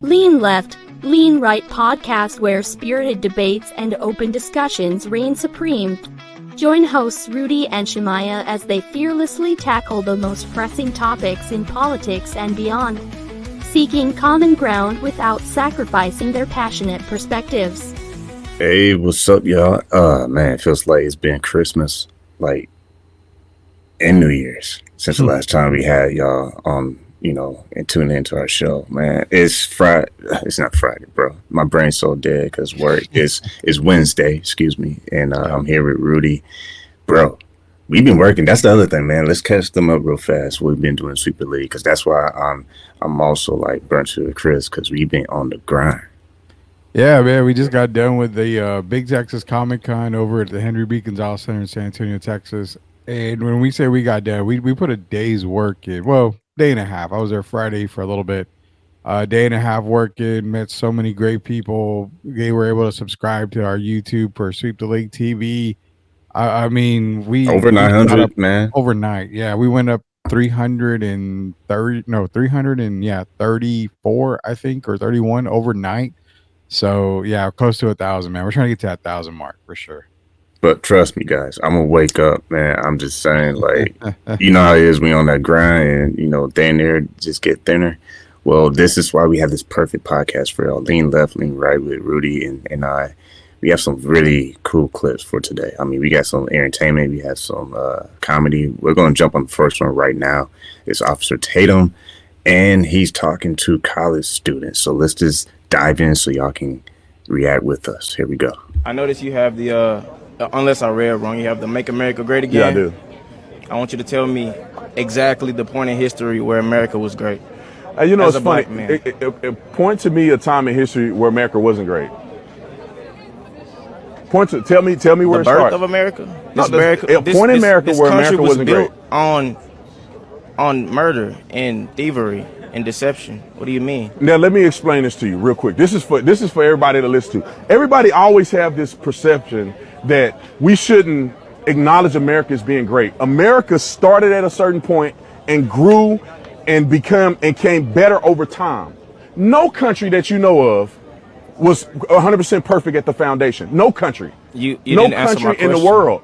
Lean Left, Lean Right podcast where spirited debates and open discussions reign supreme. Join hosts Rudy and Shemaya as they fearlessly tackle the most pressing topics in politics and beyond, seeking common ground without sacrificing their passionate perspectives. Hey, what's up, y'all? Man, it feels like it's been Christmas, and New Year's since the last time we had y'all on, and tune into our show. Man, it's Friday. It's not Friday, bro. My brain's so dead because work is Wednesday, excuse me. And I'm here with Rudy. Bro, we've been working. That's the other thing, man. Let's catch them up real fast. We've been doing Super League because that's why I'm also burnt to the crisp because we've been on the grind. Yeah, man, we just got done with the Big Texas Comic Con over at the Henry B. Gonzalez Center in San Antonio, Texas. And when we say we got done, we put a day's work in. Well, day and a half. I was there Friday for a little bit. Day and a half working, met so many great people. They were able to subscribe to our YouTube for Sweep the League TV. I mean, we over 900, man. Overnight, yeah, we went up 334, I think, or 31 overnight. So yeah, close to 1,000, man. We're trying to get to that 1,000 mark for sure. But trust me, guys, I'm gonna wake up, man. I'm just saying, you know how it is. We on that grind, and thin air just get thinner. Well, this is why we have this perfect podcast for y'all. Lean Left, Lean Right with Rudy and I. We have some really cool clips for today. I mean, we got some entertainment. We have some comedy. We're gonna jump on the first one right now. It's Officer Tatum, and he's talking to college students. So let's just dive in so y'all can react with us. Here we go. I noticed you have the unless I read wrong, you have the Make America Great Again. Yeah, I do. I want you to tell me exactly the point in history where America was great. It's funny. Point to me a time in history where America wasn't great. Tell me where the it started. The birth of America? Point in America where America wasn't great. On murder and thievery and deception. What do you mean? Now let me explain this to you real quick. This is for everybody to listen to. Everybody always have this perception that we shouldn't acknowledge America as being great. America started at a certain point and grew and came better over time. No country that you know of was 100% perfect at the foundation. No country. You no country in the world.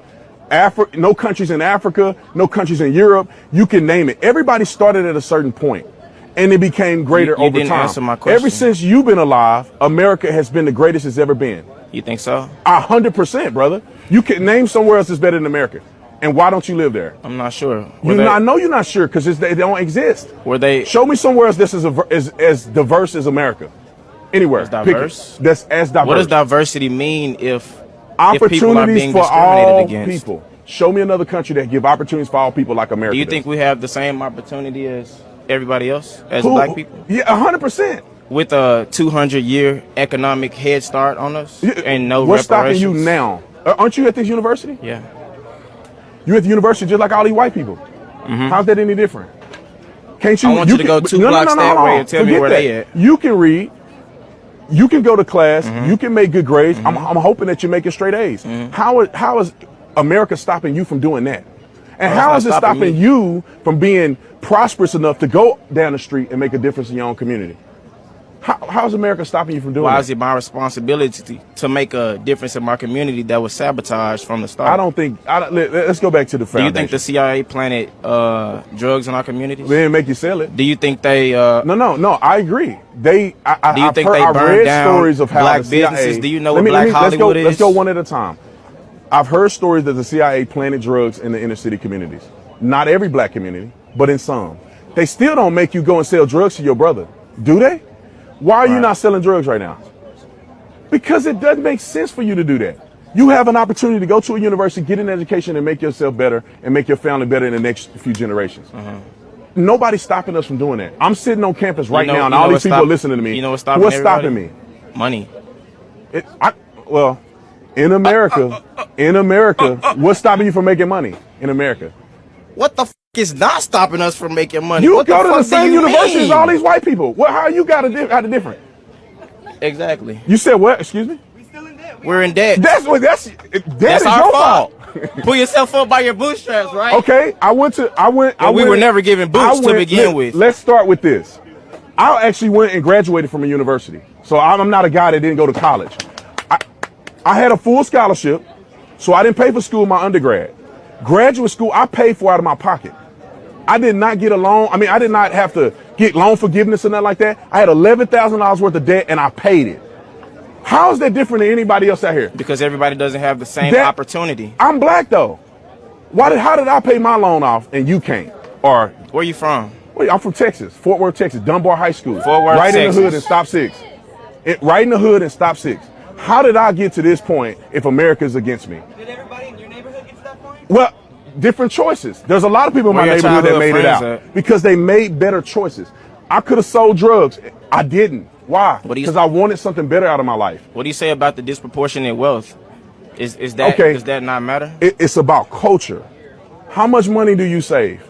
No countries in Africa, no countries in Europe. You can name it. Everybody started at a certain point, and it became greater over didn't time. Answer my question. Ever since you've been alive, America has been the greatest it's ever been. You think so? 100%, brother. You can name somewhere else that's better than America. And why don't you live there? I'm not sure. I know you're not sure because they don't exist. Show me somewhere else that's as diverse as America. Anywhere. As diverse? That's as diverse. What does diversity mean if opportunities people are being for all against? People? Show me another country that give opportunities for all people like America. Do you think we have the same opportunity as everybody else, as black people? Yeah, 100%. With a 200-year economic head start on us and no What's reparations? stopping you now? Aren't you at this university? Yeah. You at the university just like all these white people. Mm-hmm. How's that any different? Can't you? I want you to go two blocks that way and tell me where they at. You can read. You can go to class. Mm-hmm. You can make good grades. Mm-hmm. I'm hoping that you're making straight A's. Mm-hmm. How is America stopping you from doing that? And how is it stopping you from being prosperous enough to go down the street and make a difference in your own community? How is America stopping you from doing that? Why is it my responsibility to make a difference in my community that was sabotaged from the start? Let's go back to the foundation. Do you think the CIA planted drugs in our communities? They didn't make you sell it. Do you think they... No, I agree. Do you think they burned down stories of how black the CIA, businesses? Do you know what Black Hollywood is? Let's go one at a time. I've heard stories that the CIA planted drugs in the inner city communities. Not every black community, but in some. They still don't make you go and sell drugs to your brother, do they? Why are you not selling drugs right now? Because it doesn't make sense for you to do that. You have an opportunity to go to a university, get an education, and make yourself better and make your family better in the next few generations. Nobody's stopping us from doing that. I'm sitting on campus right now, and all these people are listening to me. You know what's stopping stopping me? Money. In America, what's stopping you from making money in America? What the f*** is not stopping us from making money? You go to the same university as all these white people. How you got it different? Exactly. You said what? Excuse me? We're in debt. That's our your fault. Pull yourself up by your bootstraps, right? Okay, we were never given boots to begin with. Let's start with this. I actually went and graduated from a university. So I'm not a guy that didn't go to college. I had a full scholarship, so I didn't pay for school in my undergrad. Graduate school, I paid for out of my pocket. I did not get a loan. I mean, I did not have to get loan forgiveness or nothing like that. I had $11,000 worth of debt and I paid it. How is that different than anybody else out here? Because everybody doesn't have the same opportunity. I'm black though. How did I pay my loan off and you can't? Or where you from? Wait, I'm from Texas, Fort Worth, Texas, Dunbar High School. Fort Worth, right Texas. in the hood and stop 6. Right in the hood and stop 6. How did I get to this point if America's against me? Did everybody in your neighborhood get to that point? Well, different choices. There's a lot of people in my neighborhood that made it out because they made better choices. I could have sold drugs. I didn't. Why? Because I wanted something better out of my life. What do you say about the disproportionate wealth? Is that okay? Does that not matter? It's about culture. How much money do you save?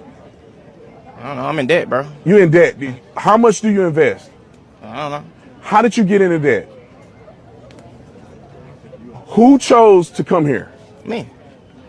I don't know. I'm in debt, bro. You in debt. How much do you invest? I don't know. How did you get into debt? Who chose to come here? Me.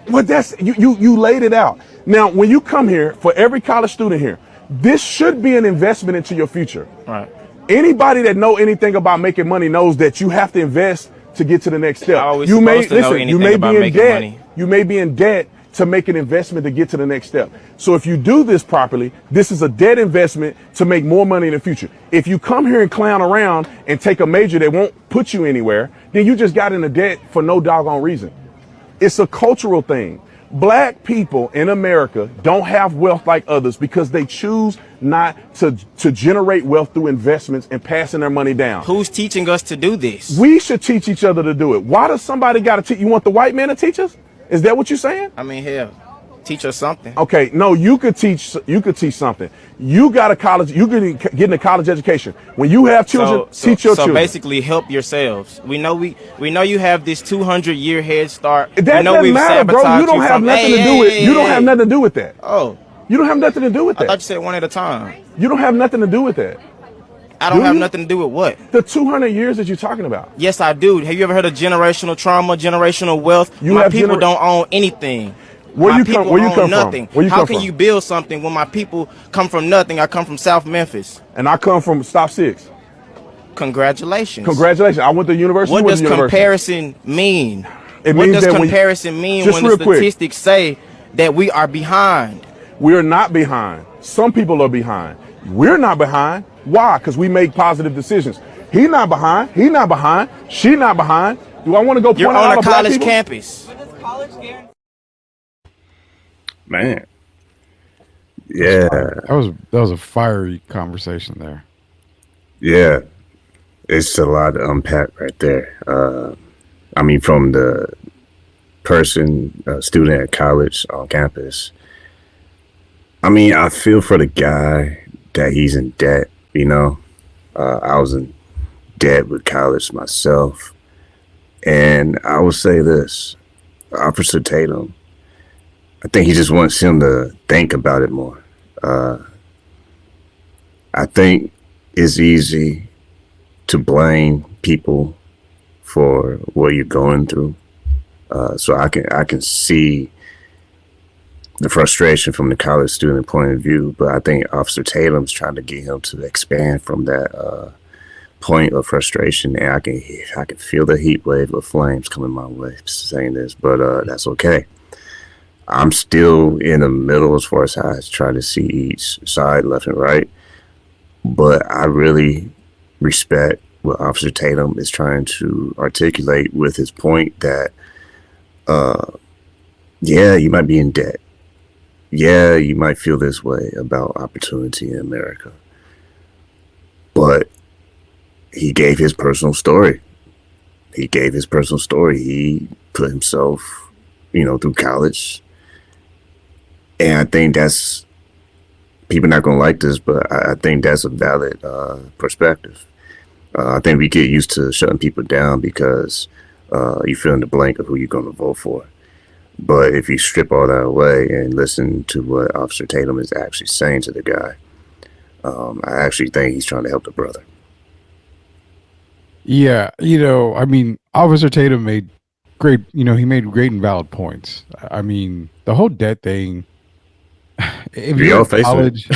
Well, that's you laid it out. Now, when you come here, for every college student here, this should be an investment into your future. Right. Anybody that know anything about making money knows that you have to invest to get to the next step. You may be in debt. You may be in debt to make an investment to get to the next step. So if you do this properly, this is a debt investment to make more money in the future. If you come here and clown around and take a major that won't put you anywhere, then you just got into debt for no doggone reason. It's a cultural thing. Black people in America don't have wealth like others because they choose not to generate wealth through investments and passing their money down. Who's teaching us to do this? We should teach each other to do it. Why does somebody got to teach? You want the white man to teach us? Is that what you're saying? I mean, hell, teach us something. Okay, no, you could teach something. You got a college, you could get a college education. When you have children, teach your children. So basically help yourselves. We know you have this 200-year head start. That doesn't matter, bro. You don't have nothing to do with. You don't have nothing to do with that. Oh. You don't have nothing to do with that. I thought you said one at a time. You don't have nothing to do with that. I don't have nothing to do with what? The 200 years that you're talking about. Yes, I do. Have you ever heard of generational trauma, generational wealth? My people don't own anything. Where you come from? How can you build something when my people come from nothing? I come from South Memphis. And I come from Stop 6. Congratulations. Congratulations. I went to university. What does comparison mean? What does comparison mean when the statistics say that we are behind? We are not behind. Some people are behind. We're not behind. Why? Because we make positive decisions. He not behind. He not behind. She not behind. Do I want to go point out all the black people? You're on a college campus. But does college guarantee? Man. Yeah. That was a fiery conversation there. Yeah. It's a lot to unpack right there. I mean, from the student at college on campus, I mean, I feel for the guy that he's in debt, you know. I was in debt with college myself. And I will say this, Officer Tatum, I think he just wants him to think about it more. I think it's easy to blame people for what you're going through. So I can see the frustration from the college student point of view, but I think Officer Tatum's trying to get him to expand from that point of frustration, and I can feel the heat wave of flames coming my way saying this, but that's okay. I'm still in the middle as far as how I try to see each side, left and right, but I really respect what Officer Tatum is trying to articulate with his point that, yeah, you might be in debt. Yeah, you might feel this way about opportunity in America. But he gave his personal story. He put himself, through college. And I think people not going to like this, but I think that's a valid perspective. I think we get used to shutting people down because you fill in the blank of who you're going to vote for. But if you strip all that away and listen to what Officer Tatum is actually saying to the guy, I actually think he's trying to help the brother. Yeah, I mean, Officer Tatum made great and valid points. I mean, the whole debt thing, if you're in college,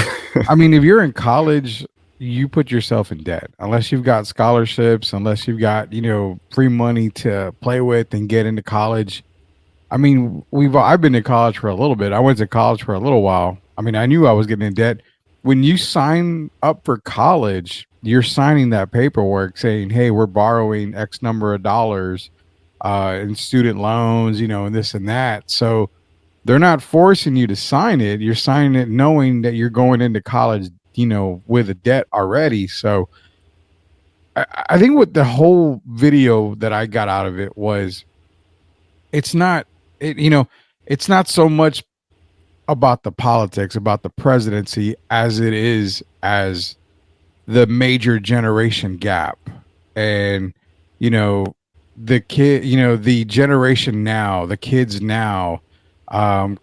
I mean, if you're in college, you put yourself in debt unless you've got scholarships, unless you've got, free money to play with and get into college. I mean, I've been to college for a little bit. I went to college for a little while. I mean, I knew I was getting in debt. When you sign up for college, you're signing that paperwork saying, "Hey, we're borrowing X number of dollars in student loans, and this and that." So they're not forcing you to sign it. You're signing it knowing that you're going into college, with a debt already. So I think what the whole video that I got out of it was, it's not it's not so much about the politics, about the presidency, as it is as the major generation gap. And the generation now, the kids now,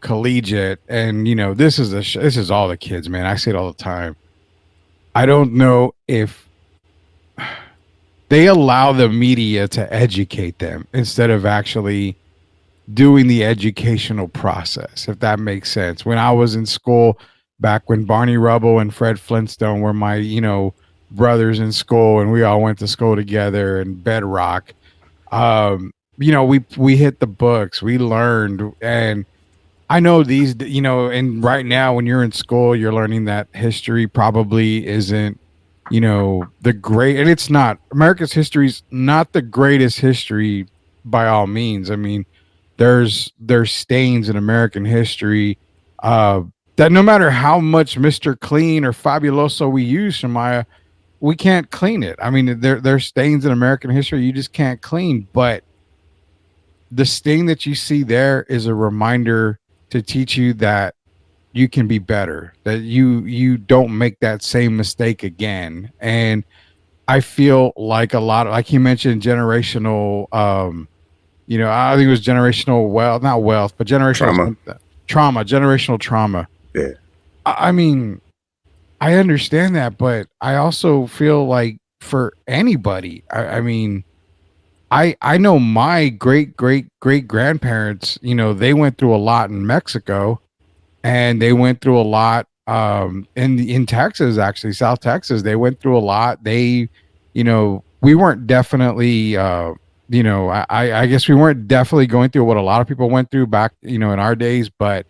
collegiate, and this is all the kids, man. I say it all the time. I don't know if they allow the media to educate them instead of actually doing the educational process, if that makes sense. When I was in school, back when Barney Rubble and Fred Flintstone were my, brothers in school, and we all went to school together, and Bedrock, we hit the books, we learned. And I know these, and right now when you're in school, you're learning that history probably isn't, the great, and it's not, America's history's not the greatest history by all means. I mean, there's stains in American history that no matter how much Mr. Clean or Fabuloso we use, Shemaya, we can't clean it. I mean, there's stains in American history you just can't clean. But the stain that you see there is a reminder to teach you that you can be better, that you don't make that same mistake again. And I feel like a lot of, like you mentioned, generational I think it was generational wealth, not wealth, but generational generational trauma. Yeah. I mean, I understand that, but I also feel like for anybody, I mean, I know my great grandparents, they went through a lot in Mexico, and they went through a lot in Texas, actually, South Texas. They went through a lot. They, we weren't definitely I guess we weren't definitely going through what a lot of people went through back, in our days, but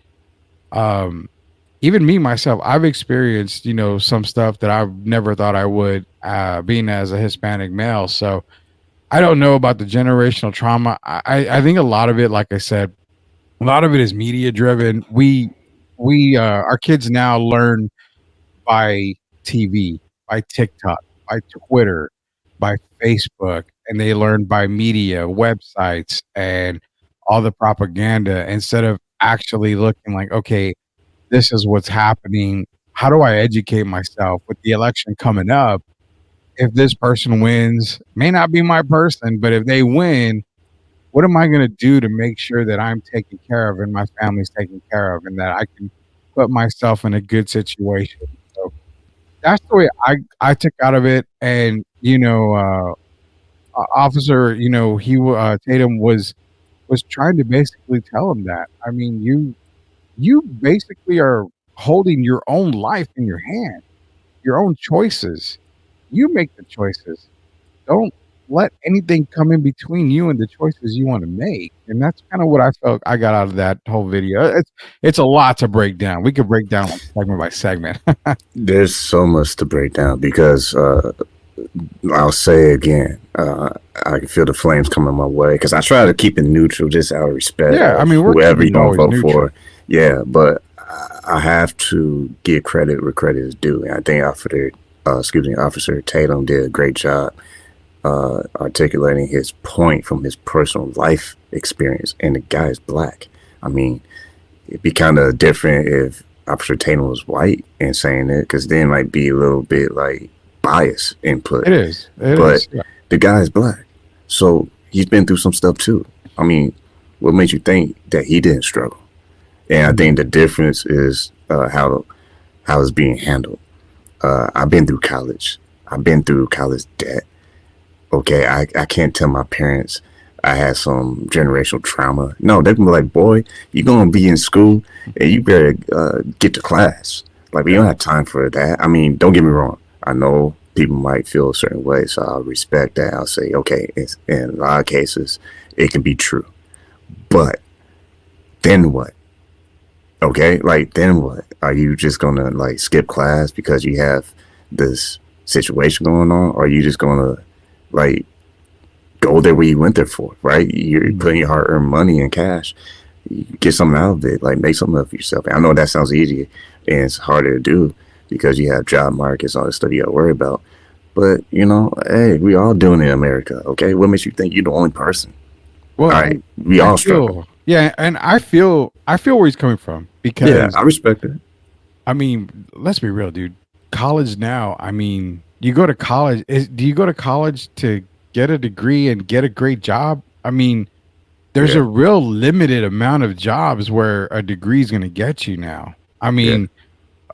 even me myself, I've experienced, some stuff that I've never thought I would, being as a Hispanic male. So I don't know about the generational trauma. I think a lot of it, like I said, a lot of it is media driven. Our kids now learn by TV, by TikTok, by Twitter, by Facebook, and they learn by media, websites, and all the propaganda, instead of actually looking like, okay, this is what's happening. How do I educate myself with the election coming up? If this person wins, may not be my person, but if they win, what am I going to do to make sure that I'm taken care of and my family's taken care of, and that I can put myself in a good situation? So that's the way I took out of it. And, officer, Tatum was trying to basically tell him that. I mean, you basically are holding your own life in your hand, your own choices. You make the choices. Don't let anything come in between you and the choices you want to make. And that's kind of what I felt I got out of that whole video. It's a lot to break down. We could break down segment by segment. There's so much to break down because I'll say again, I can feel the flames coming my way because I try to keep it neutral, just out of respect. Yeah, I mean, whoever you're gonna vote for. Yeah, but I have to give credit where credit is due. And I think Officer Tatum did a great job articulating his point from his personal life experience. And the guy is black. I mean, it'd be kind of different if Officer Tatum was white and saying it, because then might be a little bit like bias input. It is. But the guy is black, so he's been through some stuff too. I mean, what makes you think that he didn't struggle? And I think the difference is how it's being handled. I've been through college. I've been through college debt. Okay, I can't tell my parents I had some generational trauma. No, they're gonna be like, boy, you're gonna be in school and you better get to class. Like, we don't have time for that. I mean, don't get me wrong. I know people might feel a certain way, so I'll respect that. I'll say, okay, in a lot of cases, it can be true. But then what? Okay, like then what? Are you just gonna like skip class because you have this situation going on? Or are you just gonna like go there where you went there for, right? You're putting your hard-earned money in cash. You get something out of it, like make something of yourself. I know that sounds easy and it's harder to do because you have job markets, all this stuff you got to worry about. But you know, hey, we all doing it in America. Okay, what makes you think you're the only person? Well, All right, we all struggle. Yeah, and I feel where he's coming from because Yeah, I respect it. I mean, let's be real, dude. College now, I mean, you go to college. Do you go to college to get a degree and get a great job? I mean, there's Yeah. a real limited amount of jobs where a degree is going to get you now. I mean,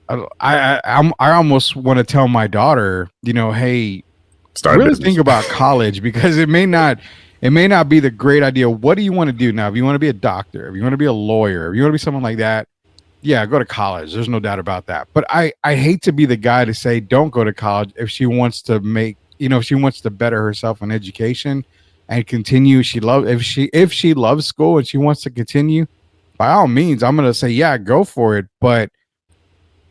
I almost want to tell my daughter, you know, hey, Start a really business. think about college because it may not be the great idea. What do you want to do now? If you want to be a doctor, if you want to be a lawyer, if you want to be someone like that, yeah, go to college. There's no doubt about that. But I hate to be the guy to say don't go to college if she wants to make, you know, if she wants to better herself in education and continue. If she loves school and she wants to continue, by all means, I'm gonna say, yeah, go for it. But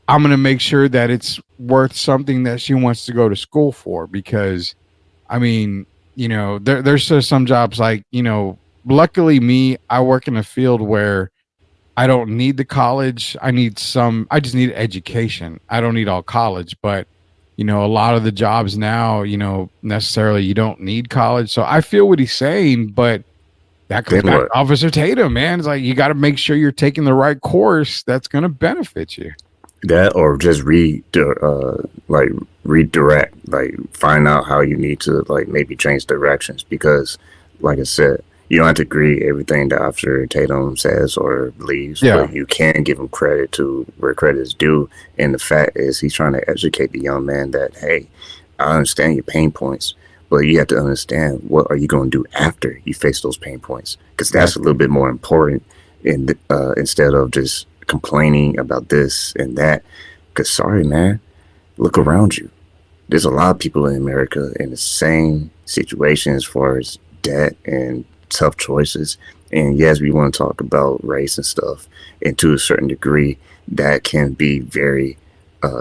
I'm gonna make sure that it's worth something that she wants to go to school for, because I mean, you know, there's just some jobs like, you know, luckily me, I work in a field where I don't need the college. I just need education. I don't need all college, but you know, a lot of the jobs now, you know, necessarily you don't need college. So I feel what he's saying, but that comes Then back what? to Officer Tatum, man. It's like you got to make sure you're taking the right course that's going to benefit you. That or just redirect, like find out how you need to like maybe change directions, because like I said, you don't have to agree everything that Officer Tatum says or believes, Yeah. but you can give him credit to where credit is due. And the fact is he's trying to educate the young man that, hey, I understand your pain points, but you have to understand what are you going to do after you face those pain points, because that's a little bit more important instead of just complaining about this and that. Because sorry, man, look around you. There's a lot of people in America in the same situation as far as debt and tough choices. And yes, we want to talk about race and stuff, and to a certain degree that can be very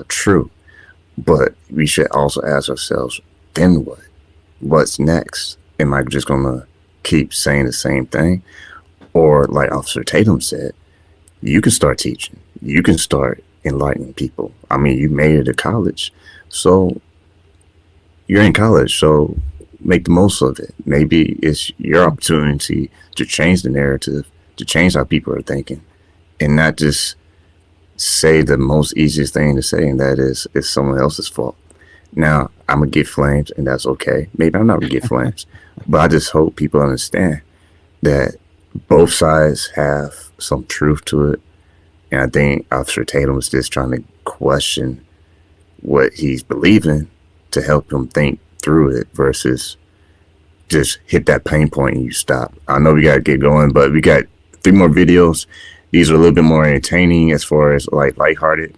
true, but we should also ask ourselves, then what? What's next? Am I just gonna keep saying the same thing? Or like Officer Tatum said, you can start teaching. You can start enlightening people. I mean, you made it to college, so you're in college, so make the most of it. Maybe it's your opportunity to change the narrative, to change how people are thinking, and not just say the most easiest thing to say, and that is it's someone else's fault. Now, I'm gonna get flames, and that's okay. Maybe I'm not gonna get flames, but I just hope people understand that both sides have some truth to it. And I think Officer Tatum was just trying to question what he's believing to help him think through it versus just hit that pain point and you stop. I know we got to get going, but we got 3 more videos. These are a little bit more entertaining as far as like lighthearted.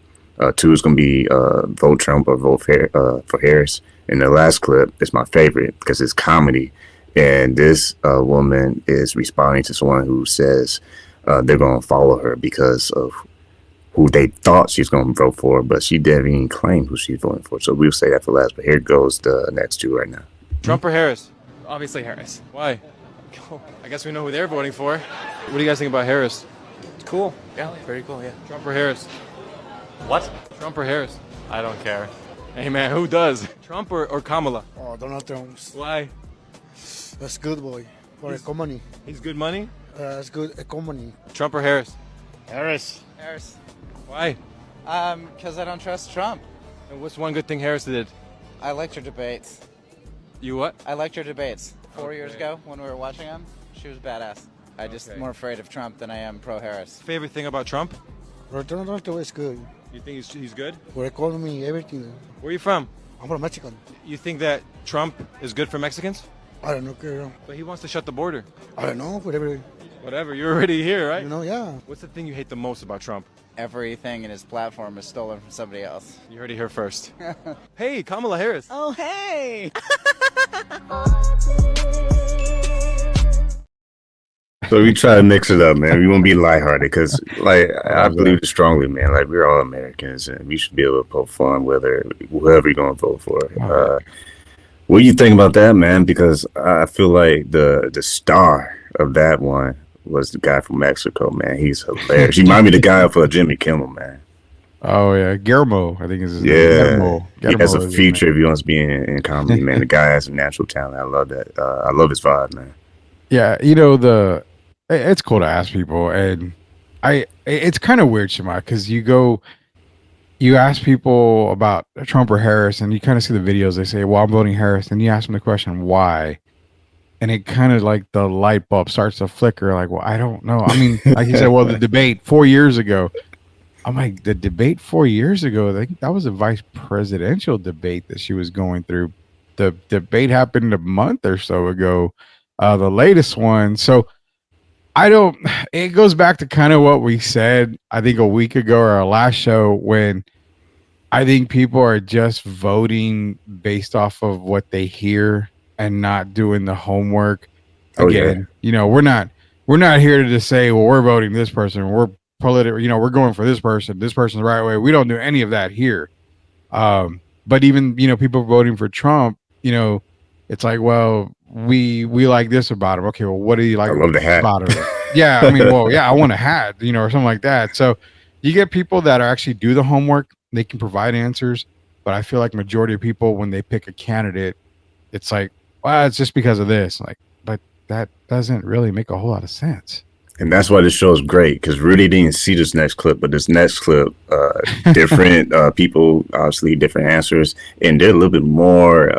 2 is going to be vote Trump or vote for Harris. And the last clip is my favorite because it's comedy. And this woman is responding to someone who says they're going to follow her because of who they thought she's going to vote for, but she didn't even claim who she's voting for. So we'll say that for last, but here goes the next 2 right now. Trump or Harris? Obviously Harris. Why? I guess we know who they're voting for. What do you guys think about Harris? Cool. Yeah, very cool, yeah. Trump or Harris? What? Trump or Harris? I don't care. Hey man, who does? Trump or Kamala? Oh, Donald Trump. Why? That's good, boy. For economy. He's good money? That's good economy. Trump or Harris? Harris. Harris. Why? Because I don't trust Trump. And what's one good thing Harris did? I liked her debates. You what? I liked her debates 4 years ago when we were watching them. She was badass. I just Okay. more afraid of Trump than I am pro-Harris. Favorite thing about Trump? But Donald Trump is good. You think he's good? For economy, everything. Where are you from? I'm from Mexican. You think that Trump is good for Mexicans? I don't know. But he wants to shut the border. I don't know. Whatever. Whatever, you're already here, right? You know, yeah. What's the thing you hate the most about Trump? Everything in his platform is stolen from somebody else. You heard it here first. Hey, Kamala Harris. Oh, hey! So we try to mix it up, man. We want to be lighthearted because, like, I believe it strongly, man. Like, we're all Americans and we should be able to poke fun whoever you're going to vote for. What do you think about that, man? Because I feel like the star of that one was the guy from Mexico, man. He's hilarious. He reminded me of the guy for Jimmy Kimmel, man. Oh yeah, Guillermo, I think is his name. Yeah, he has a is his future name. if he wants to be in comedy, man. The guy has a natural talent. I love that. I love his vibe, man. Yeah, it's cool to ask people, and it's kind of weird, Shema, because you ask people about Trump or Harris, and you kind of see the videos. They say, "Well, I'm voting Harris," and you ask them the question, "Why?" And it kind of like the light bulb starts to flicker. Like, well, I don't know. I mean, like you said, well, the debate 4 years ago. I'm like, the debate 4 years ago, I think that was a vice presidential debate that she was going through. The debate happened a month or so ago, the latest one. So it goes back to kind of what we said, I think a week ago or our last show, when I think people are just voting based off of what they hear and not doing the homework. Again, we're not here to just say, well, we're voting this person. We're we're going for this person. This person's the right way. We don't do any of that here. But even, people voting for Trump, it's like, well, we like this about him. Okay, well, what do you like I love the hat. about him? Yeah, I mean, well, yeah, I want a hat, or something like that. So you get people that are actually do the homework. They can provide answers. But I feel like majority of people, when they pick a candidate, it's like, well, it's just because of this. Like, but that doesn't really make a whole lot of sense. And that's why this show is great, because Rudy didn't see this next clip, but this next clip, different people, obviously different answers, and they're a little bit more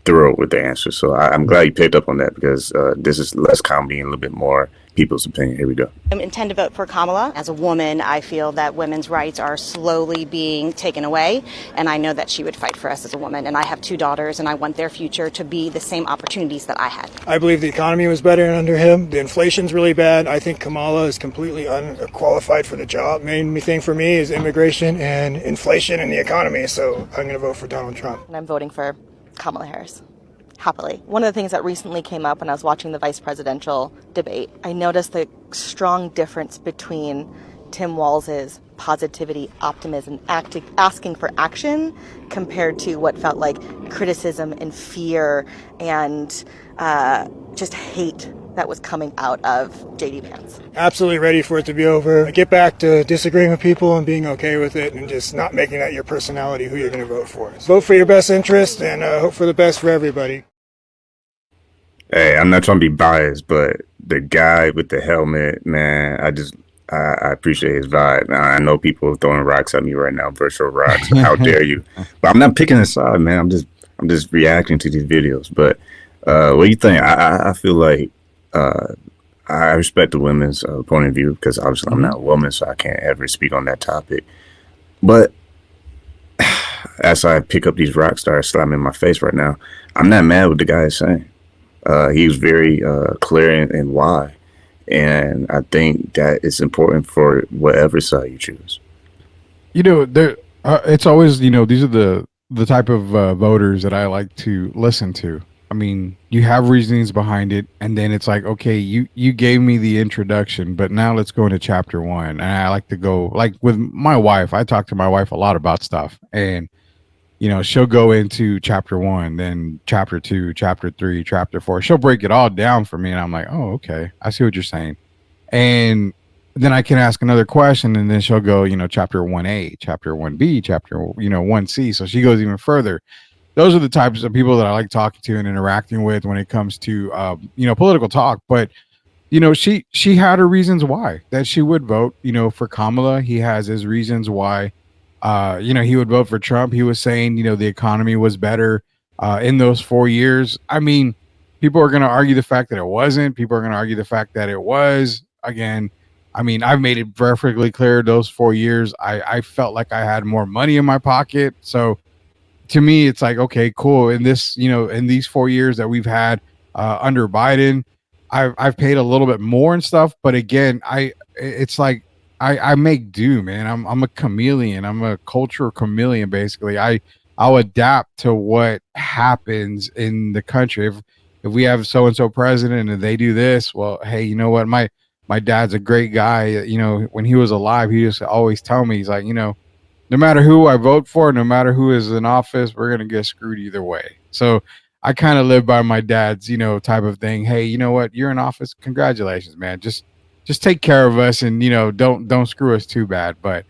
thorough with the answers. So I'm glad you picked up on that, because this is less comedy and a little bit more people's opinion. Here we go. I intend to vote for Kamala. As a woman, I feel that women's rights are slowly being taken away, and I know that she would fight for us as a woman. And I have 2 daughters, and I want their future to be the same opportunities that I had. I believe the economy was better under him. The inflation's really bad. I think Kamala is completely unqualified for the job. Main thing for me is immigration and inflation and the economy, so I'm going to vote for Donald Trump. And I'm voting for Kamala Harris. Happily. One of the things that recently came up when I was watching the vice presidential debate, I noticed the strong difference between Tim Walz's positivity, optimism, asking for action, compared to what felt like criticism and fear and just hate that was coming out of JD Vance. Absolutely ready for it to be over. Get back to disagreeing with people and being okay with it, and just not making that your personality who you're going to vote for. So vote for your best interest, and hope for the best for everybody. Hey, I'm not trying to be biased, but the guy with the helmet, man, I appreciate his vibe. I know people are throwing rocks at me right now, virtual rocks. How dare you? But I'm not picking a side, man. I'm just reacting to these videos. But what do you think? I feel like I respect the women's point of view, because obviously I'm not a woman, so I can't ever speak on that topic. But as I pick up these rock stars slamming my face right now, I'm not mad with the guy is saying. He was very clear in why. And I think that it's important for whatever side you choose. It's always, these are the type of voters that I like to listen to. I mean, you have reasonings behind it, and then it's like, okay, you gave me the introduction, but now let's go into chapter 1. And I like to go, like with my wife, I talk to my wife a lot about stuff, and she'll go into chapter 1, then chapter 2, chapter 3, chapter 4. She'll break it all down for me, and I'm like, oh, okay, I see what you're saying. And then I can ask another question, and then she'll go, chapter 1A, chapter 1B, chapter 1C. So she goes even further. Those are the types of people that I like talking to and interacting with when it comes to political talk. But she had her reasons why that she would vote for Kamala. He has his reasons why he would vote for Trump. He was saying the economy was better in those 4 years. I mean, people are going to argue the fact that it wasn't. People are going to argue the fact that it was. Again, I mean, I've made it perfectly clear those 4 years I felt like I had more money in my pocket. So to me, it's like, okay, cool. In this, in these 4 years that we've had under Biden, I've paid a little bit more and stuff, but again, it's like I make do, man. I'm a chameleon. I'm a cultural chameleon, basically. I'll adapt to what happens in the country. If we have so and so president and they do this, well, hey, you know what? My dad's a great guy. You know, when he was alive, he used to always tell me, he's like, you know, no matter who I vote for, no matter who is in office, we're gonna get screwed either way. So I kind of live by my dad's, you know, type of thing. Hey, you know what? You're in office. Congratulations, man. Just take care of us, and you know, don't screw us too bad. But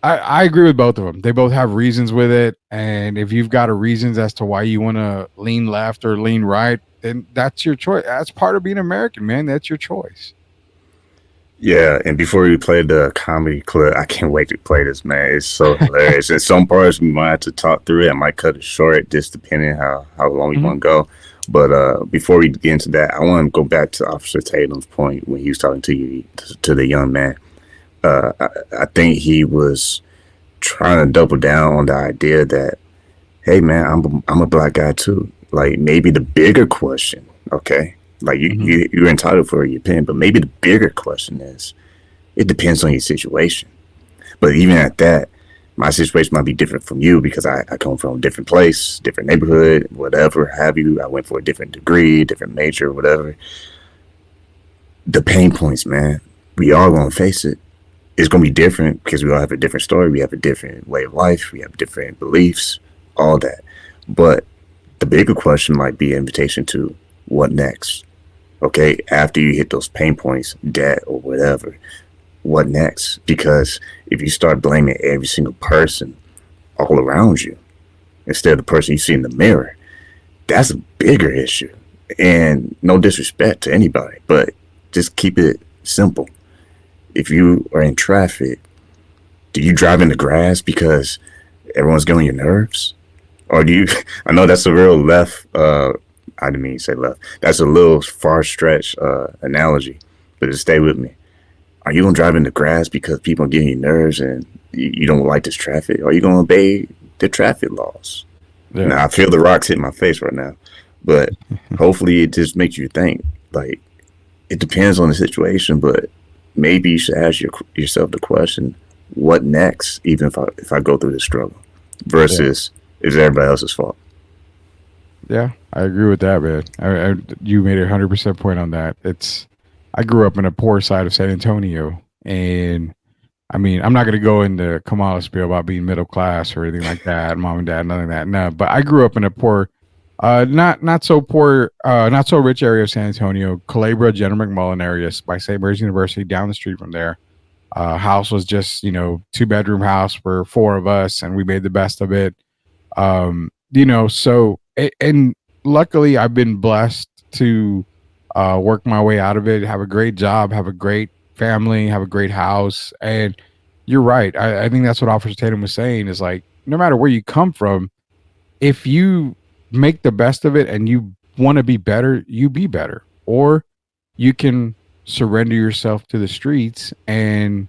I agree with both of them. They both have reasons with it, and if you've got a reasons as to why you want to lean left or lean right, then that's your choice. That's part of being American, man. That's your choice. Yeah, and before we play the comedy clip, I can't wait to play this, man. It's so hilarious. In some parts, we might have to talk through it. I might cut it short, just depending how long we want to go. But before we get into that, I want to go back to Officer Tatum's point when he was talking to the young man. I think he was trying to double down on the idea that, hey, man, I'm a black guy too. Like, maybe the bigger question, okay? Like, you're entitled for your opinion, but maybe the bigger question is, it depends on your situation. But even at that, my situation might be different from you because I come from a different place, different neighborhood, whatever have you. I went for a different degree, different major, whatever. The pain points, man, we all gonna face it. It's gonna be different because we all have a different story. We have a different way of life. We have different beliefs, all that. But the bigger question might be an invitation to what next? Okay, after you hit those pain points, debt or whatever, what next? Because if you start blaming every single person all around you instead of the person you see in the mirror, that's a bigger issue. And no disrespect to anybody, but just keep it simple. If you are in traffic, do you drive in the grass because everyone's getting on your nerves? Or do you, I know that's a real left, I didn't mean to say left. That's a little far stretch analogy, but just stay with me. Are you going to drive in the grass because people are getting your nerves and you don't like this traffic? Or are you going to obey the traffic laws? Yeah. Now, I feel the rocks hit my face right now, but hopefully it just makes you think. Like, it depends on the situation, but maybe you should ask yourself the question, what next, even if I go through this struggle, versus is everybody else's fault? Yeah, I agree with that, man. You made 100% point on that. I grew up in a poor side of San Antonio, and I mean, I'm not going to go into Kamala's spiel about being middle class or anything like that, mom and dad, nothing like that. No, but I grew up in a poor, not so poor, not so rich area of San Antonio, Culebra, General McMullen area by St. Mary's University, down the street from there. House was just, 2-bedroom house for 4 of us, and we made the best of it. So. And luckily, I've been blessed to work my way out of it, have a great job, have a great family, have a great house. And you're right. I think that's what Officer Tatum was saying is like, no matter where you come from, if you make the best of it and you want to be better, you be better. Or you can surrender yourself to the streets and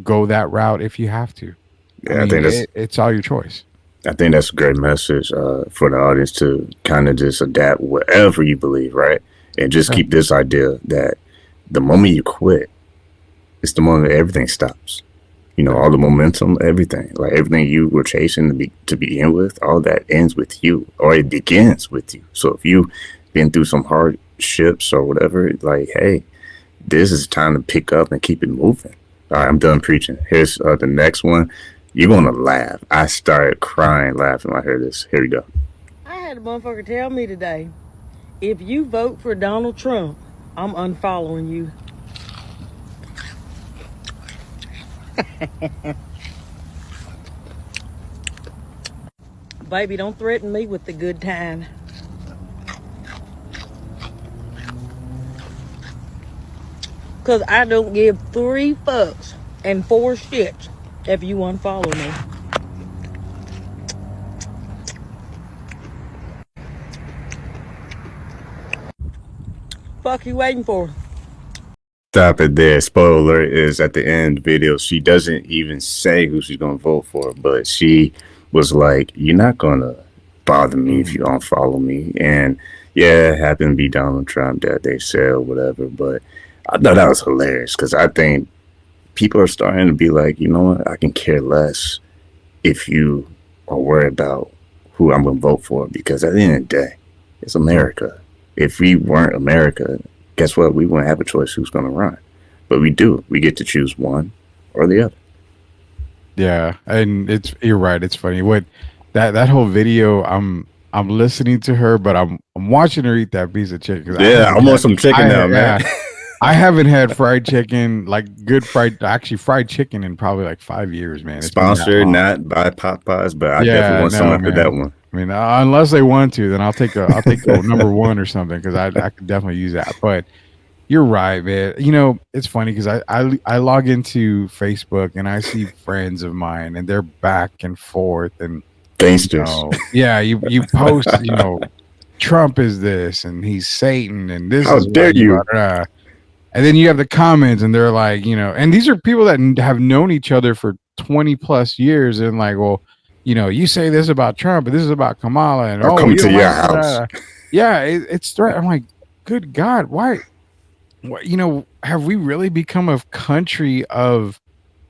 go that route if you have to. Yeah, I think it's all your choice. I think that's a great message for the audience to kind of just adapt whatever you believe, right? And just keep this idea that the moment you quit, it's the moment everything stops. All the momentum, everything, like everything you were chasing to begin with, all that ends with you, or it begins with you. So if you've been through some hardships or whatever, like, hey, this is time to pick up and keep it moving. All right, I'm done preaching. Here's the next one. You're going to laugh. I started crying laughing when I heard this. Here we go. I had a motherfucker tell me today, if you vote for Donald Trump, I'm unfollowing you. Baby, don't threaten me with the good time. Because I don't give 3 fucks and 4 shits if you unfollow me. Fuck you waiting for? Stop it there. Spoiler alert is at the end of the video. She doesn't even say who she's going to vote for, but she was like, you're not going to bother me if you don't follow me. And yeah, it happened to be Donald Trump that they said or whatever, but I thought that was hilarious because I think people are starting to be like, you know what, I can care less if you are worried about who I'm going to vote for, because at the end of the day, it's America. If we weren't America, guess what? We wouldn't have a choice who's going to run. But we do. We get to choose one or the other. Yeah, and you're right. It's funny what that whole video. I'm listening to her, but I'm watching her eat that piece of chicken. Yeah, I want some chicken now, man. Yeah, I haven't had fried chicken, like good fried chicken in probably like 5 years, man. It's been that Sponsored long. not by Popeyes, but I definitely want some after man. that one. I mean, unless they want to, then I'll take the number one or something, because I could definitely use that. But you're right, man. You know, it's funny because I log into Facebook and I see friends of mine and they're back and forth and Gangsters. yeah, you post, Trump is this and he's Satan and this How is dare what you? And then you have the comments and they're like, and these are people that have known each other for 20 plus years and like, well, you say this about Trump, but this is about Kamala, and I'll come you to don't your like house. Yeah, it's threat. I'm like, good God, why? Have we really become a country of,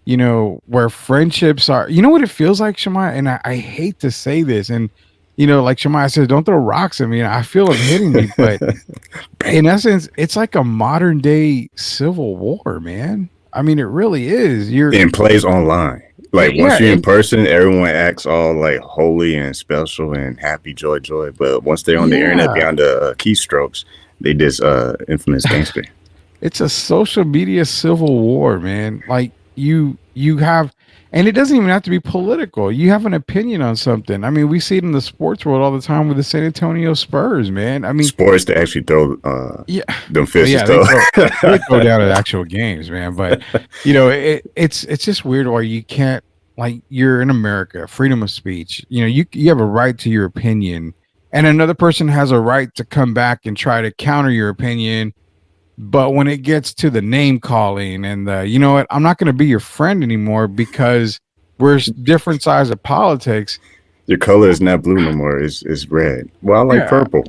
where friendships are? You know what it feels like, Shemaya? And I hate to say this, and like Shemaya says, don't throw rocks at me. And I feel it hitting me, but in essence, it's like a modern day civil war, man. I mean, it really is. And plays online. Like once Yeah, you're in and- person, everyone acts all like holy and special and happy, joy. But once they're on the internet beyond the keystrokes, they just infamous gangster. It's a social media civil war, man. Like you have, and it doesn't even have to be political. You have an opinion on something. I mean, we see it in the sports world all the time with the San Antonio Spurs, man. I mean, Sports to actually throw them fists. yeah, they go down to actual games, man. But it's just weird where you can't, like, you're in America, freedom of speech. You have a right to your opinion, and another person has a right to come back and try to counter your opinion. But when it gets to the name calling and you know what, I'm not going to be your friend anymore because we're different sides of politics. Your color is not blue no more. It's red. Well, I like purple.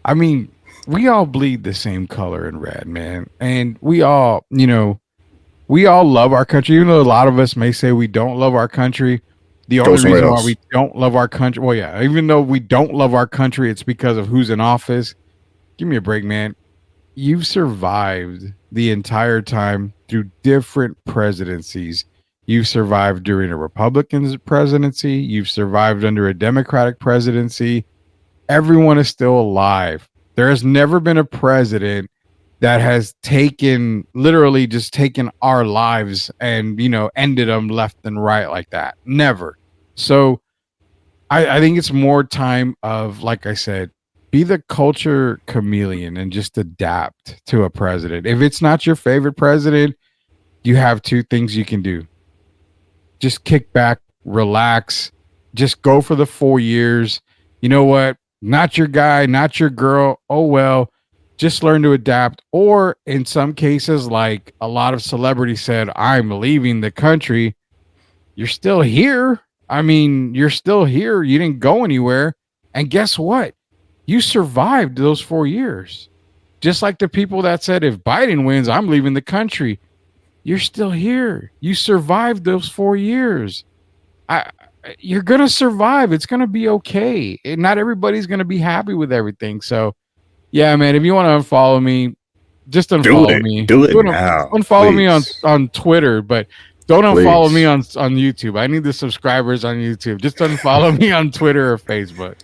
I mean, we all bleed the same color in red, man. And we all love our country. Even though a lot of us may say we don't love our country, the only reason why we don't love our country, well, yeah, even though we don't love our country, it's because of who's in office. Give me a break, man. You've survived the entire time through different presidencies. You've survived during a Republican presidency. You've survived under a Democratic presidency. Everyone is still alive. There has never been a president that has literally just taken our lives and, ended them left and right like that. Never. So I think it's more time of, like I said, be the culture chameleon and just adapt to a president. If it's not your favorite president, you have two things you can do. Just kick back, relax, just go for the 4 years. You know what? Not your guy, not your girl. Oh, well, just learn to adapt. Or in some cases, like a lot of celebrities said, I'm leaving the country. You're still here. I mean, you're still here. You didn't go anywhere. And guess what? You survived those 4 years. Just like the people that said, if Biden wins, I'm leaving the country. You're still here. You survived those 4 years. You're going to survive. It's going to be okay. And not everybody's going to be happy with everything. So, yeah, man, if you want to unfollow me, just unfollow me. Do it now. Unfollow me on Twitter, but don't unfollow Please. me on YouTube. I need the subscribers on YouTube. Just unfollow me on Twitter or Facebook.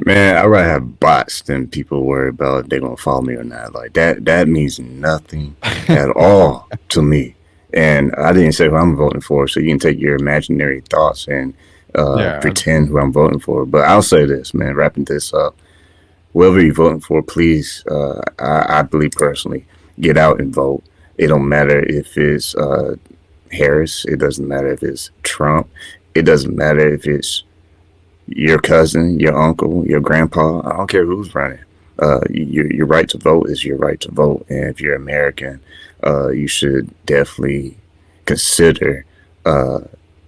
Man, I'd rather have bots than people worry about if they're gonna follow me or not. Like that means nothing at all to me. And I didn't say who I'm voting for, so you can take your imaginary thoughts and pretend who I'm voting for. But I'll say this, man, wrapping this up. Whoever you're voting for, please, I believe personally, get out and vote. It don't matter if it's Harris. It doesn't matter if it's Trump. It doesn't matter if it's your cousin, your uncle, your grandpa. I don't care who's running. Your right to vote is your right to vote. And if you're American, you should definitely consider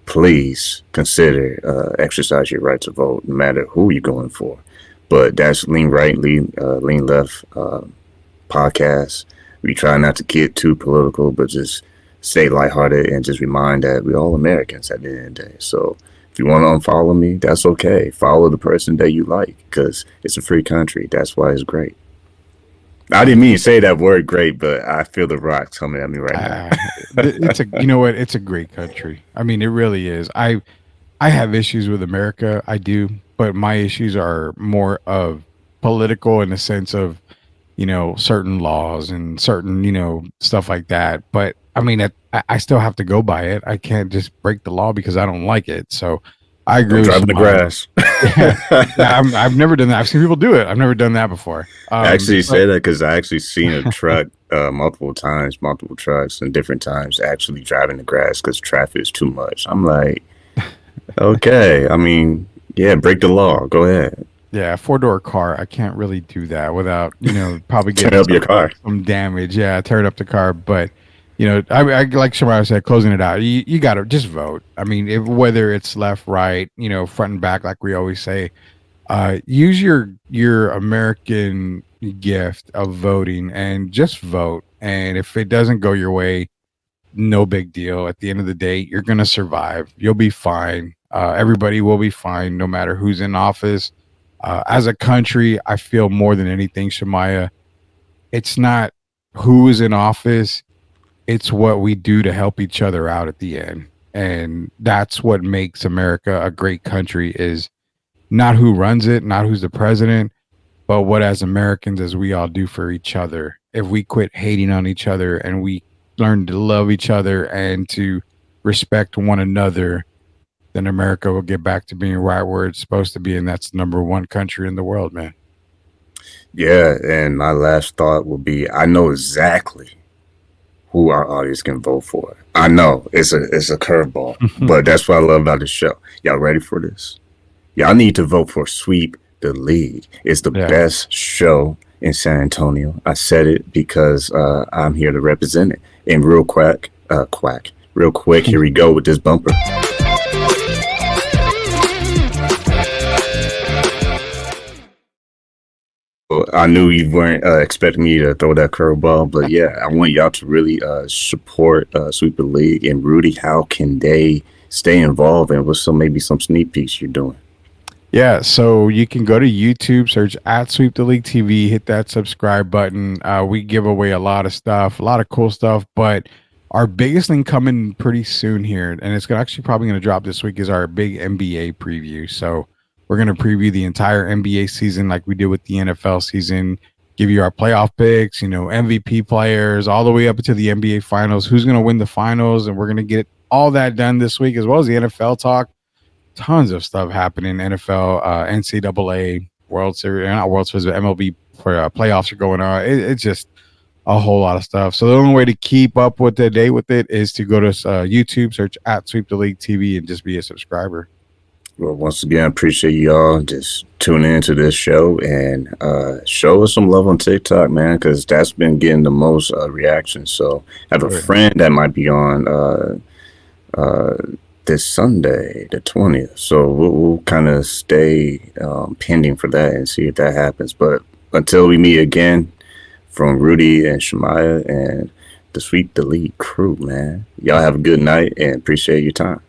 please consider exercise your right to vote, no matter who you're going for. But that's Lean Right, Lean Left podcast. We try not to get too political, but just stay lighthearted and just remind that we're all Americans at the end of the day. So if you want to unfollow me, that's okay. Follow the person that you like, because it's a free country. That's why it's great. I didn't mean to say that word great, but I feel the rocks coming at me right now. It's you know what? It's a great country. I mean, it really is. I have issues with America. I do, but my issues are more of political in the sense of, certain laws and certain, stuff like that. But I mean, I still have to go by it. I can't just break the law because I don't like it. So I agree. Driving the grass. I've never done that. I've seen people do it. I've never done that before. I actually say that because I actually seen a truck multiple trucks and different times actually driving the grass because traffic is too much. I'm like, okay. I mean, yeah, break the law. Go ahead. Yeah, a 4-door car. I can't really do that without, probably Turn getting up your car. some damage. Yeah, tear up the car. But, I like Shamaya said, closing it out, you got to just vote. I mean, whether it's left, right, front and back, like we always say, use your American gift of voting and just vote. And if it doesn't go your way, no big deal. At the end of the day, you're going to survive. You'll be fine. Everybody will be fine, no matter who's in office. As a country, I feel more than anything, Shamaya, it's not who is in office, it's what we do to help each other out at the end. And that's what makes America a great country, is not who runs it, not who's the president, but what as Americans, as we all do for each other. If we quit hating on each other and we learn to love each other and to respect one another, then America will get back to being right where it's supposed to be, and that's the #1 country in the world, man. Yeah, and my last thought will be, I know exactly who our audience can vote for. I know it's a curveball, but that's what I love about the show. Y'all ready for this? Y'all need to vote for Sweep the League. It's the best show in San Antonio. I said it because I'm here to represent it. And real quick, here we go with this bumper. I knew you weren't expecting me to throw that curveball, but yeah, I want y'all to really support Sweep the League. And Rudy, how can they stay involved, and what's maybe some sneak peeks you're doing? Yeah, so you can go to YouTube, search at Sweep the League TV, hit that subscribe button. We give away a lot of stuff, a lot of cool stuff, but our biggest thing coming pretty soon here, and it's actually probably going to drop this week, is our big NBA preview. So we're going to preview the entire NBA season like we did with the NFL season, give you our playoff picks, MVP players, all the way up to the NBA finals, who's going to win the finals, and we're going to get all that done this week, as well as the NFL talk. Tons of stuff happening. NFL, NCAA, World Series, not World Series, but MLB playoffs are going on. It's just a whole lot of stuff. So the only way to keep up with the day with it is to go to YouTube, search at Sweep the League TV, and just be a subscriber. Well, once again, I appreciate y'all just tuning into this show, and show us some love on TikTok, man, because that's been getting the most reactions. So I have a friend that might be on this Sunday, the 20th. So we'll kind of stay pending for that and see if that happens. But until we meet again, from Rudy and Shamaya and the Sweep the League crew, man, y'all have a good night and appreciate your time.